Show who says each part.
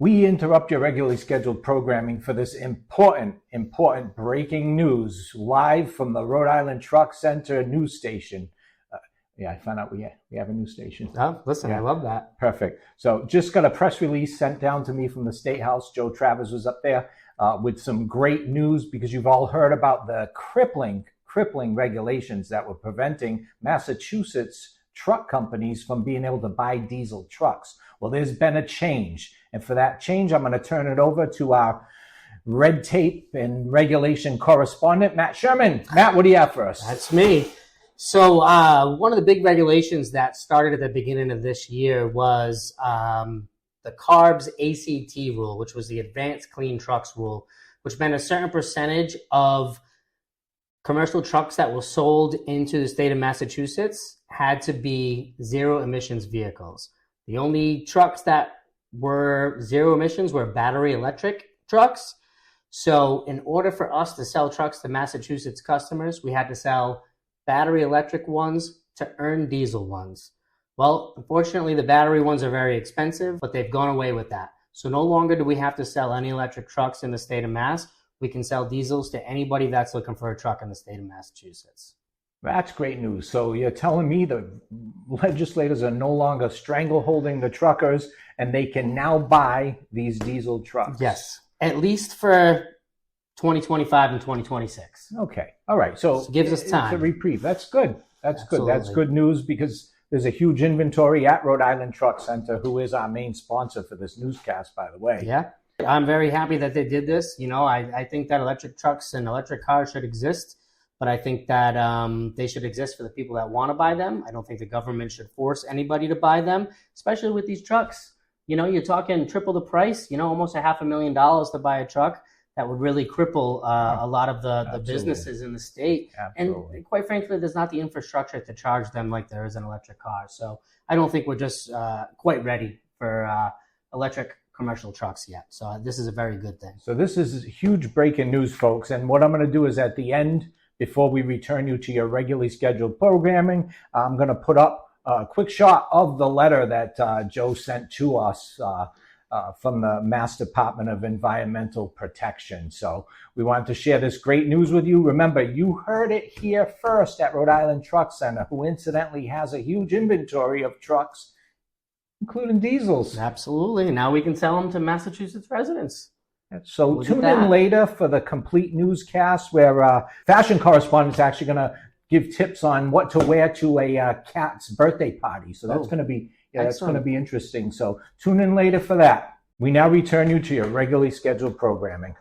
Speaker 1: We interrupt your regularly scheduled programming for this important breaking news live from the Rhode Island Truck Center news station. I found out we have a news station.
Speaker 2: Oh, listen, yeah. I love that.
Speaker 1: Perfect. So just got a press release sent down to me from the State House. Joe Travers was up there with some great news because you've all heard about the crippling regulations that were preventing Massachusetts truck companies from being able to buy diesel trucks. Well, there's been a change. And for that change, I'm going to turn it over to our red tape and regulation correspondent, Matt Sherman. Matt, what do you have for us?
Speaker 2: That's me. So one of the big regulations that started at the beginning of this year was the CARB's ACT rule, which was the Advanced Clean Trucks rule, which meant a certain percentage of commercial trucks that were sold into the state of Massachusetts had to be zero emissions vehicles. The only trucks that were zero emissions were battery electric trucks. So in order for us to sell trucks to Massachusetts customers, we had to sell battery electric ones to earn diesel ones. Well, unfortunately, the battery ones are very expensive, but they've gone away with that. So no longer do we have to sell any electric trucks in the state of Mass. We can sell diesels to anybody that's looking for a truck in the state of Massachusetts.
Speaker 1: That's great news. So you're telling me the legislators are no longer strangleholding the truckers and they can now buy these diesel trucks?
Speaker 2: Yes, at least for 2025 and 2026.
Speaker 1: Okay. All right. So
Speaker 2: it gives us time.
Speaker 1: It's a reprieve. That's good.
Speaker 2: Absolutely.
Speaker 1: Good. That's good news because there's a huge inventory at Rhode Island Truck Center, who is our main sponsor for this newscast, by the way.
Speaker 2: Yeah. I'm very happy that they did this. You know, I think that electric trucks and electric cars should exist, but I think that they should exist for the people that want to buy them. I don't think the government should force anybody to buy them, especially with these trucks. You know, you're talking triple the price, almost $500,000 to buy a truck. That would really cripple a lot of the businesses in the state. Absolutely. And quite frankly, there's not the infrastructure to charge them like there is an electric car. So I don't think we're just quite ready for electric commercial trucks yet. So this is a very good thing.
Speaker 1: So this is huge breaking news, folks. And what I'm going to do is at the end, before we return you to your regularly scheduled programming, I'm going to put up a quick shot of the letter that Joe sent to us from the Mass Department of Environmental Protection. So we wanted to share this great news with you. Remember, you heard it here first at Rhode Island Truck Center, who incidentally has a huge inventory of trucks, including diesels.
Speaker 2: Absolutely. Now we can sell them to Massachusetts residents.
Speaker 1: So tune in later for the complete newscast where fashion correspondent's actually going to give tips on what to wear to a cat's birthday party. So that's going to be that's going to be interesting. So tune in later for that. We now return you to your regularly scheduled programming.